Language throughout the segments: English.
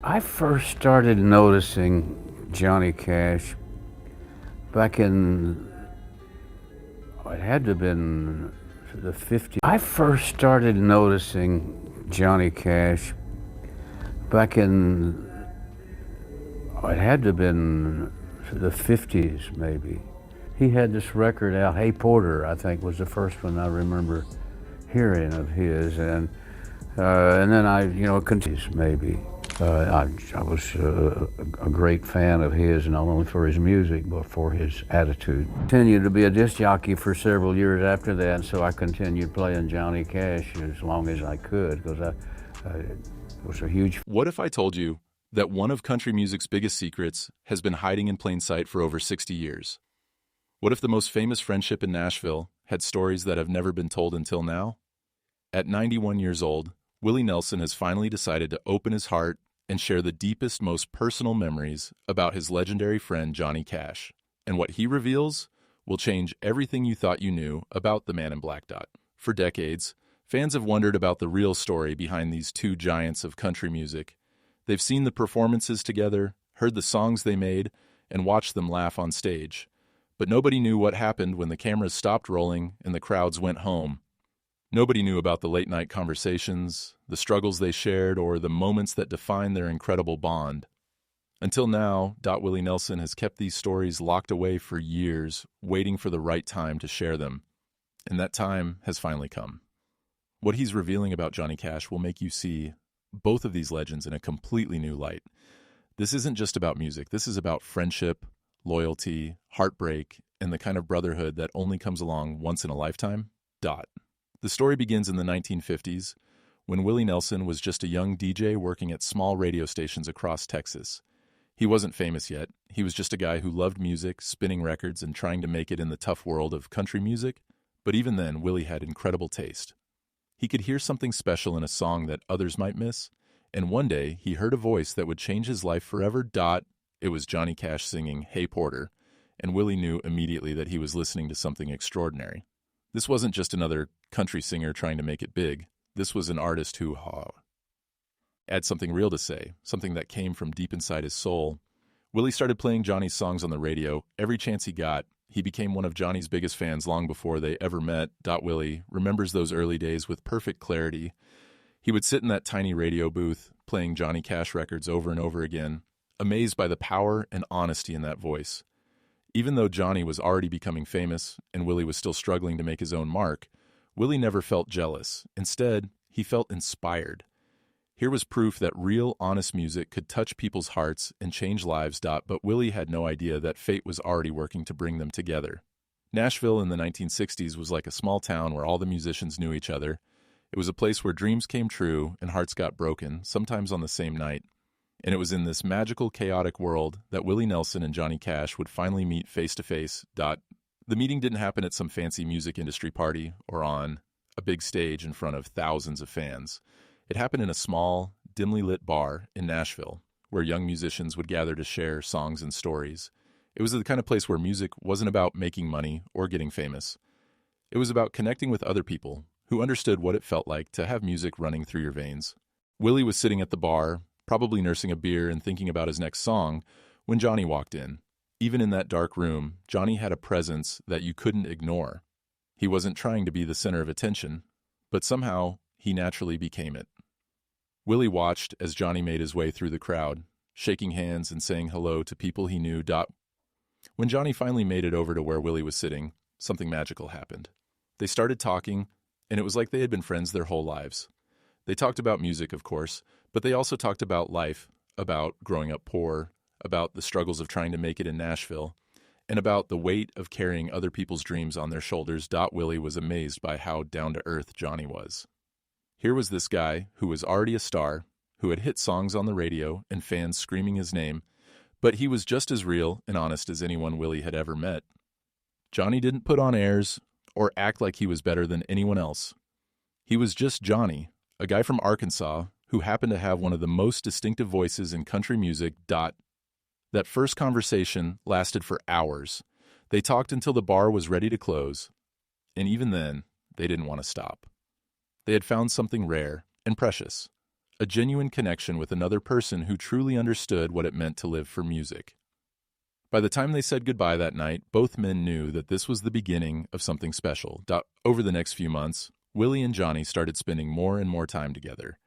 I first started noticing Johnny Cash back in, it had to have been the 50s. I first started noticing Johnny Cash back in, it had to have been the 50s maybe. He had this record out, Hey Porter, I think was the first one I remember hearing of his, and then I, continues maybe. I was a great fan of his, not only for his music, but for his attitude. Continued to be a disc jockey for several years after that, and so I continued playing Johnny Cash as long as I could, because I was a huge. What if I told you that one of country music's biggest secrets has been hiding in plain sight for over 60 years? What if the most famous friendship in Nashville had stories that have never been told until now? At 91 years old, Willie Nelson has finally decided to open his heart and share the deepest, most personal memories about his legendary friend Johnny Cash. And what he reveals will change everything you thought you knew about the Man in Black Dot. For decades, fans have wondered about the real story behind these two giants of country music. They've seen the performances together, heard the songs they made, and watched them laugh on stage. But nobody knew what happened when the cameras stopped rolling and the crowds went home. Nobody knew about the late-night conversations, the struggles they shared, or the moments that defined their incredible bond. Until now, Willie Nelson has kept these stories locked away for years, waiting for the right time to share them. And that time has finally come. What he's revealing about Johnny Cash will make you see both of these legends in a completely new light. This isn't just about music. This is about friendship, loyalty, heartbreak, and the kind of brotherhood that only comes along once in a lifetime. The story begins in the 1950s, when Willie Nelson was just a young DJ working at small radio stations across Texas. He wasn't famous yet. He was just a guy who loved music, spinning records, and trying to make it in the tough world of country music. But even then, Willie had incredible taste. He could hear something special in a song that others might miss, and one day he heard a voice that would change his life forever. It was Johnny Cash singing Hey Porter, and Willie knew immediately that he was listening to something extraordinary. This wasn't just another country singer trying to make it big. This was an artist who had something real to say, something that came from deep inside his soul. Willie started playing Johnny's songs on the radio every chance he got. He became one of Johnny's biggest fans long before they ever met. Willie remembers those early days with perfect clarity. He would sit in that tiny radio booth, playing Johnny Cash records over and over again, amazed by the power and honesty in that voice. Even though Johnny was already becoming famous and Willie was still struggling to make his own mark, Willie never felt jealous. Instead, he felt inspired. Here was proof that real, honest music could touch people's hearts and change lives. But Willie had no idea that fate was already working to bring them together. Nashville in the 1960s was like a small town where all the musicians knew each other. It was a place where dreams came true and hearts got broken, sometimes on the same night. And it was in this magical, chaotic world that Willie Nelson and Johnny Cash would finally meet face to face. The meeting didn't happen at some fancy music industry party or on a big stage in front of thousands of fans. It happened in a small, dimly lit bar in Nashville, where young musicians would gather to share songs and stories. It was the kind of place where music wasn't about making money or getting famous. It was about connecting with other people who understood what it felt like to have music running through your veins. Willie was sitting at the bar, probably nursing a beer and thinking about his next song, when Johnny walked in. Even in that dark room, Johnny had a presence that you couldn't ignore. He wasn't trying to be the center of attention, but somehow he naturally became it. Willie watched as Johnny made his way through the crowd, shaking hands and saying hello to people he knew. When Johnny finally made it over to where Willie was sitting, something magical happened. They started talking, and it was like they had been friends their whole lives. They talked about music, of course, but they also talked about life, about growing up poor, about the struggles of trying to make it in Nashville, and about the weight of carrying other people's dreams on their shoulders. Willie was amazed by how down-to-earth Johnny was. Here was this guy who was already a star, who had hit songs on the radio and fans screaming his name, but he was just as real and honest as anyone Willie had ever met. Johnny didn't put on airs or act like he was better than anyone else. He was just Johnny, a guy from Arkansas who happened to have one of the most distinctive voices in country music. That first conversation lasted for hours. They talked until the bar was ready to close, and even then, they didn't want to stop. They had found something rare and precious, a genuine connection with another person who truly understood what it meant to live for music. By the time they said goodbye that night, both men knew that this was the beginning of something special. Over the next few months, Willie and Johnny started spending more and more time together.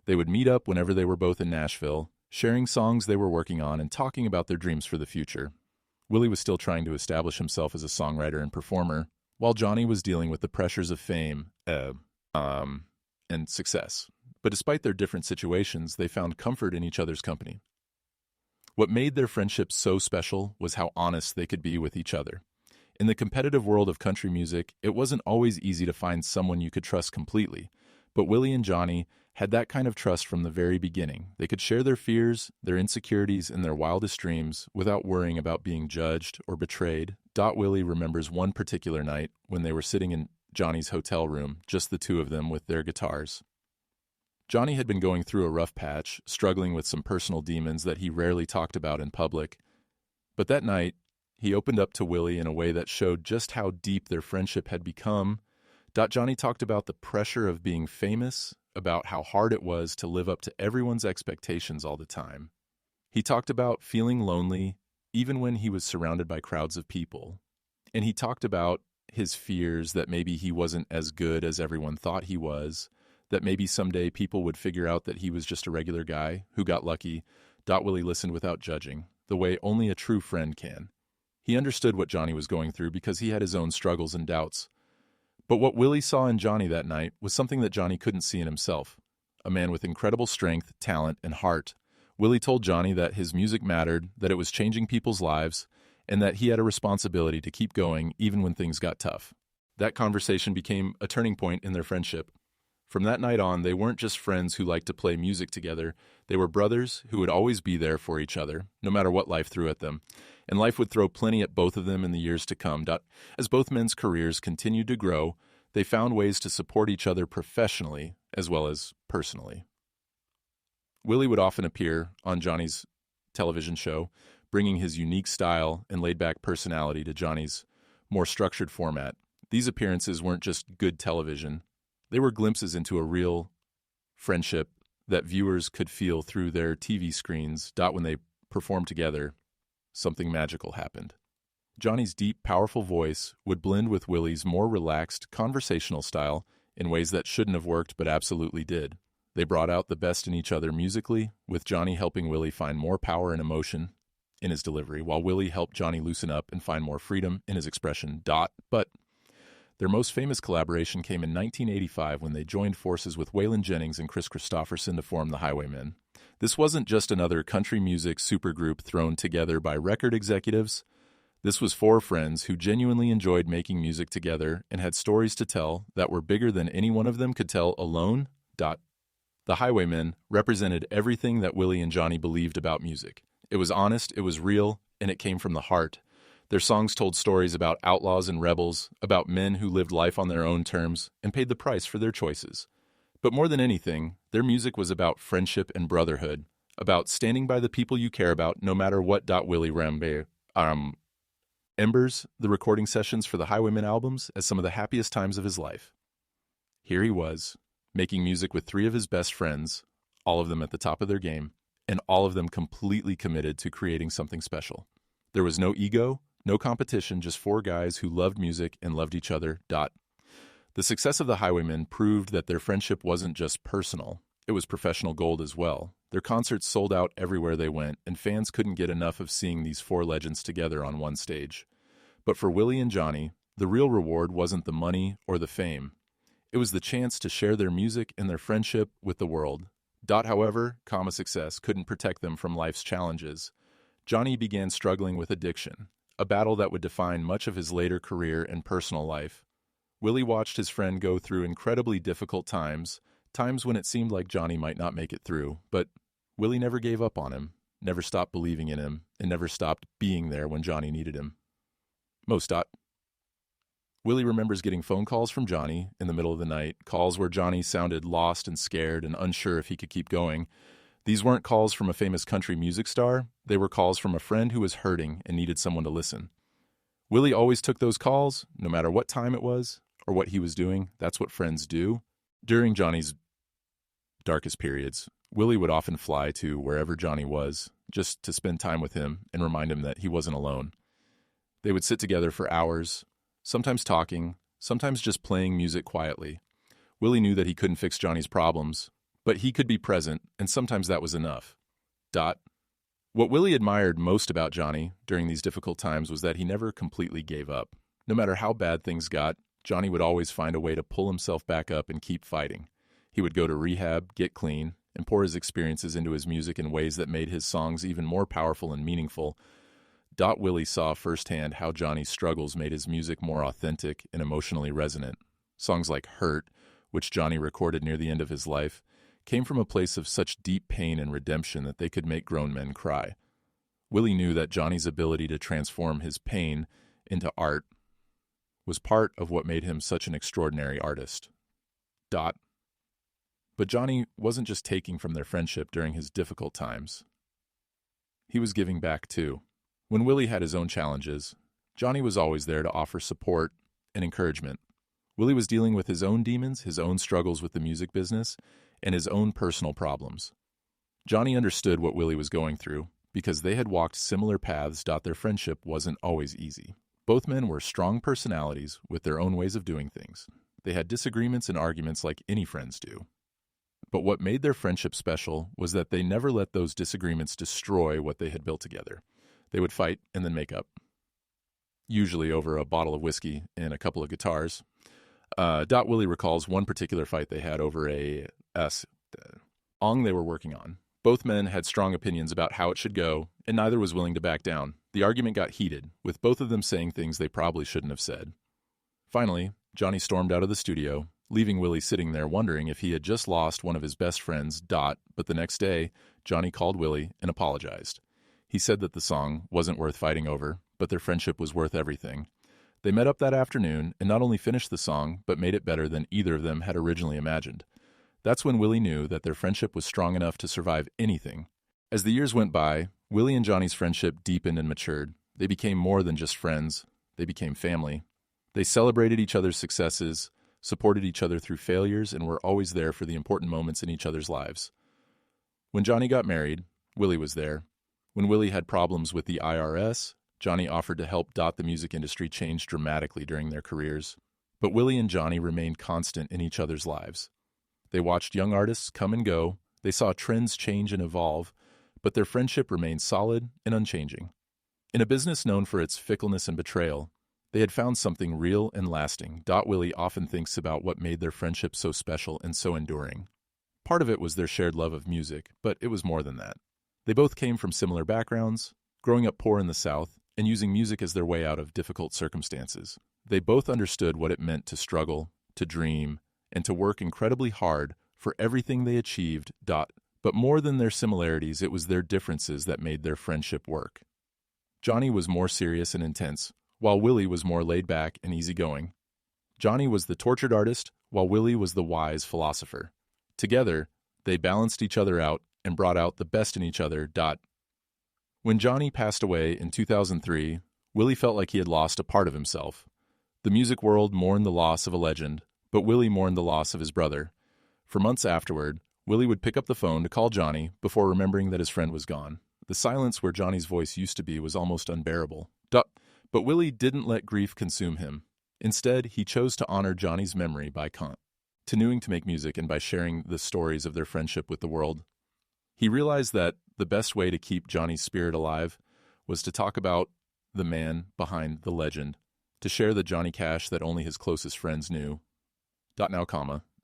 They would meet up whenever they were both in Nashville, sharing songs they were working on and talking about their dreams for the future. Willie was still trying to establish himself as a songwriter and performer, while Johnny was dealing with the pressures of fame and success. But despite their different situations, they found comfort in each other's company. What made their friendship so special was how honest they could be with each other. In the competitive world of country music, it wasn't always easy to find someone you could trust completely, but Willie and Johnny had that kind of trust from the very beginning. They could share their fears, their insecurities, and their wildest dreams without worrying about being judged or betrayed. Willie remembers one particular night when they were sitting in Johnny's hotel room, just the two of them with their guitars. Johnny had been going through a rough patch, struggling with some personal demons that he rarely talked about in public. But that night, he opened up to Willie in a way that showed just how deep their friendship had become. Johnny talked about the pressure of being famous, about how hard it was to live up to everyone's expectations all the time. He talked about feeling lonely, even when he was surrounded by crowds of people. And he talked about his fears that maybe he wasn't as good as everyone thought he was, that maybe someday people would figure out that he was just a regular guy who got lucky. Willie listened without judging, the way only a true friend can. He understood what Johnny was going through because he had his own struggles and doubts. But what Willie saw in Johnny that night was something that Johnny couldn't see in himself, a man with incredible strength, talent, and heart. Willie told Johnny that his music mattered, that it was changing people's lives, and that he had a responsibility to keep going even when things got tough. That conversation became a turning point in their friendship. From that night on, they weren't just friends who liked to play music together. They were brothers who would always be there for each other, no matter what life threw at them. And life would throw plenty at both of them in the years to come. As both men's careers continued to grow, they found ways to support each other professionally as well as personally. Willie would often appear on Johnny's television show, bringing his unique style and laid-back personality to Johnny's more structured format. These appearances weren't just good television. They were glimpses into a real friendship that viewers could feel through their TV screens. When they performed together, something magical happened. Johnny's deep, powerful voice would blend with Willie's more relaxed, conversational style in ways that shouldn't have worked but absolutely did. They brought out the best in each other musically, with Johnny helping Willie find more power and emotion in his delivery, while Willie helped Johnny loosen up and find more freedom in his expression. But their most famous collaboration came in 1985 when they joined forces with Waylon Jennings and Chris Christopherson to form the Highwaymen. This wasn't just another country music supergroup thrown together by record executives. This was four friends who genuinely enjoyed making music together and had stories to tell that were bigger than any one of them could tell alone. The Highwaymen represented everything that Willie and Johnny believed about music. It was honest, it was real, and it came from the heart. Their songs told stories about outlaws and rebels, about men who lived life on their own terms and paid the price for their choices. But more than anything, their music was about friendship and brotherhood, about standing by the people you care about no matter what. Willie remembers the recording sessions for the Highwaymen albums as some of the happiest times of his life. Here he was, making music with three of his best friends, all of them at the top of their game, and all of them completely committed to creating something special. There was no ego, no competition, just four guys who loved music and loved each other. The success of the Highwaymen proved that their friendship wasn't just personal, it was professional gold as well. Their concerts sold out everywhere they went, and fans couldn't get enough of seeing these four legends together on one stage. But for Willie and Johnny, the real reward wasn't the money or the fame. It was the chance to share their music and their friendship with the world. However, success couldn't protect them from life's challenges. Johnny began struggling with addiction, a battle that would define much of his later career and personal life. Willie watched his friend go through incredibly difficult times when it seemed like Johnny might not make it through, but Willie never gave up on him, never stopped believing in him, and never stopped being there when Johnny needed him. Willie remembers getting phone calls from Johnny in the middle of the night, calls where Johnny sounded lost and scared and unsure if he could keep going. These weren't calls from a famous country music star. They were calls from a friend who was hurting and needed someone to listen. Willie always took those calls, no matter what time it was or what he was doing. That's what friends do. During Johnny's darkest periods, Willie would often fly to wherever Johnny was, just to spend time with him and remind him that he wasn't alone. They would sit together for hours, sometimes talking, sometimes just playing music quietly. Willie knew that he couldn't fix Johnny's problems, but he could be present, and sometimes that was enough. What Willie admired most about Johnny during these difficult times was that he never completely gave up. No matter how bad things got, Johnny would always find a way to pull himself back up and keep fighting. He would go to rehab, get clean, and pour his experiences into his music in ways that made his songs even more powerful and meaningful. Willie saw firsthand how Johnny's struggles made his music more authentic and emotionally resonant. Songs like Hurt, which Johnny recorded near the end of his life, came from a place of such deep pain and redemption that they could make grown men cry. Willie knew that Johnny's ability to transform his pain into art was part of what made him such an extraordinary artist. But Johnny wasn't just taking from their friendship during his difficult times. He was giving back too. When Willie had his own challenges, Johnny was always there to offer support and encouragement. Willie was dealing with his own demons, his own struggles with the music business, and his own personal problems. Johnny understood what Willie was going through because they had walked similar paths. Their friendship wasn't always easy. Both men were strong personalities with their own ways of doing things. They had disagreements and arguments like any friends do. But what made their friendship special was that they never let those disagreements destroy what they had built together. They would fight and then make up, usually over a bottle of whiskey and a couple of guitars. Willie recalls one particular fight they had over a song they were working on. Both men had strong opinions about how it should go, and neither was willing to back down. The argument got heated, with both of them saying things they probably shouldn't have said. Finally, Johnny stormed out of the studio, leaving Willie sitting there wondering if he had just lost one of his best friends. But the next day, Johnny called Willie and apologized. He said that the song wasn't worth fighting over, but their friendship was worth everything. They met up that afternoon and not only finished the song, but made it better than either of them had originally imagined. That's when Willie knew that their friendship was strong enough to survive anything. As the years went by, Willie and Johnny's friendship deepened and matured. They became more than just friends. They became family. They celebrated each other's successes, supported each other through failures, and were always there for the important moments in each other's lives. When Johnny got married, Willie was there. When Willie had problems with the IRS, Johnny offered to help. The music industry changed dramatically during their careers, but Willie and Johnny remained constant in each other's lives. They watched young artists come and go, they saw trends change and evolve, but their friendship remained solid and unchanging. In a business known for its fickleness and betrayal, they had found something real and lasting. Willie often thinks about what made their friendship so special and so enduring. Part of it was their shared love of music, but it was more than that. They both came from similar backgrounds, growing up poor in the South, and using music as their way out of difficult circumstances. They both understood what it meant to struggle, to dream, and to work incredibly hard for everything they achieved. But more than their similarities, it was their differences that made their friendship work. Johnny was more serious and intense, while Willie was more laid back and easygoing. Johnny was the tortured artist, while Willie was the wise philosopher. Together, they balanced each other out and brought out the best in each other. When Johnny passed away in 2003, Willie felt like he had lost a part of himself. The music world mourned the loss of a legend, but Willie mourned the loss of his brother. For months afterward, Willie would pick up the phone to call Johnny before remembering that his friend was gone. The silence where Johnny's voice used to be was almost unbearable. But Willie didn't let grief consume him. Instead, he chose to honor Johnny's memory by continuing to make music and by sharing the stories of their friendship with the world. He realized that the best way to keep Johnny's spirit alive was to talk about the man behind the legend, to share the Johnny Cash that only his closest friends knew. Now,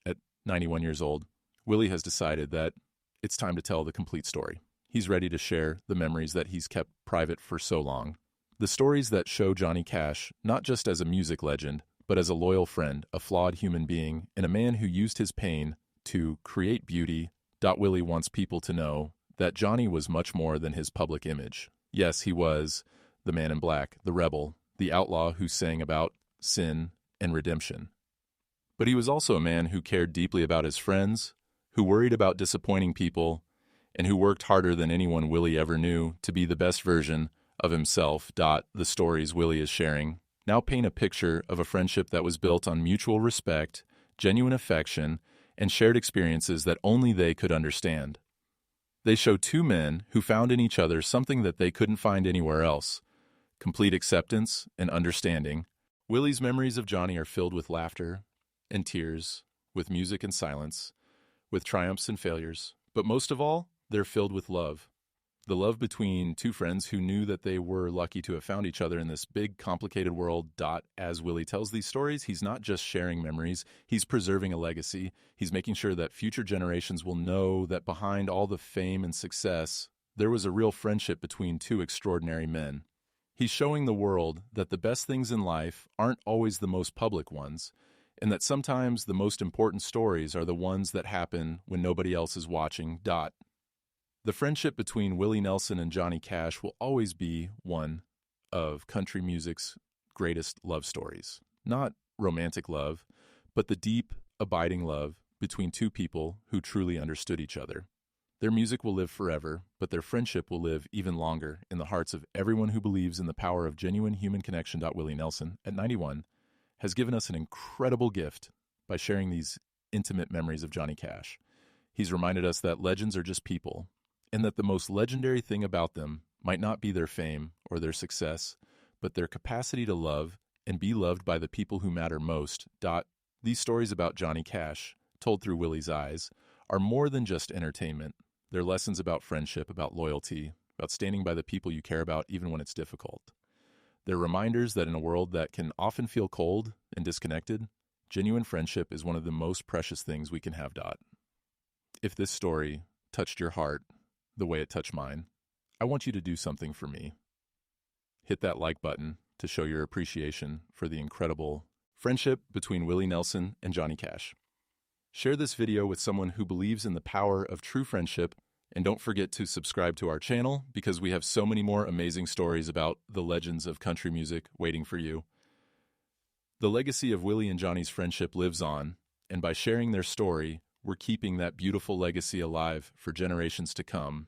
at 91 years old, Willie has decided that it's time to tell the complete story. He's ready to share the memories that he's kept private for so long. The stories that show Johnny Cash not just as a music legend, but as a loyal friend, a flawed human being, and a man who used his pain to create beauty. Willie wants people to know that Johnny was much more than his public image. Yes, he was the man in black, the rebel, the outlaw who sang about sin and redemption. But he was also a man who cared deeply about his friends, who worried about disappointing people, and who worked harder than anyone Willie ever knew to be the best version of himself. The stories Willie is sharing now paint a picture of a friendship that was built on mutual respect, genuine affection, and shared experiences that only they could understand. They show two men who found in each other something that they couldn't find anywhere else: complete acceptance and understanding. Willie's memories of Johnny are filled with laughter and tears, with music and silence, with triumphs and failures, but most of all, they're filled with love. The love between two friends who knew that they were lucky to have found each other in this big, complicated world. As Willie tells these stories, he's not just sharing memories, he's preserving a legacy. He's making sure that future generations will know that behind all the fame and success, there was a real friendship between two extraordinary men. He's showing the world that the best things in life aren't always the most public ones, and that sometimes the most important stories are the ones that happen when nobody else is watching. The friendship between Willie Nelson and Johnny Cash will always be one of country music's greatest love stories. Not romantic love, but the deep, abiding love between two people who truly understood each other. Their music will live forever, but their friendship will live even longer in the hearts of everyone who believes in the power of genuine human connection. Willie Nelson, at 91, has given us an incredible gift by sharing these intimate memories of Johnny Cash. He's reminded us that legends are just people, and that the most legendary thing about them might not be their fame or their success, but their capacity to love and be loved by the people who matter most. These stories about Johnny Cash, told through Willie's eyes, are more than just entertainment. They're lessons about friendship, about loyalty, about standing by the people you care about even when it's difficult. They're reminders that in a world that can often feel cold and disconnected, genuine friendship is one of the most precious things we can have. If this story touched your heart the way it touched mine, I want you to do something for me. Hit that like button to show your appreciation for the incredible friendship between Willie Nelson and Johnny Cash. Share this video with someone who believes in the power of true friendship, and don't forget to subscribe to our channel because we have so many more amazing stories about the legends of country music waiting for you. The legacy of Willie and Johnny's friendship lives on, and by sharing their story, we're keeping that beautiful legacy alive for generations to come.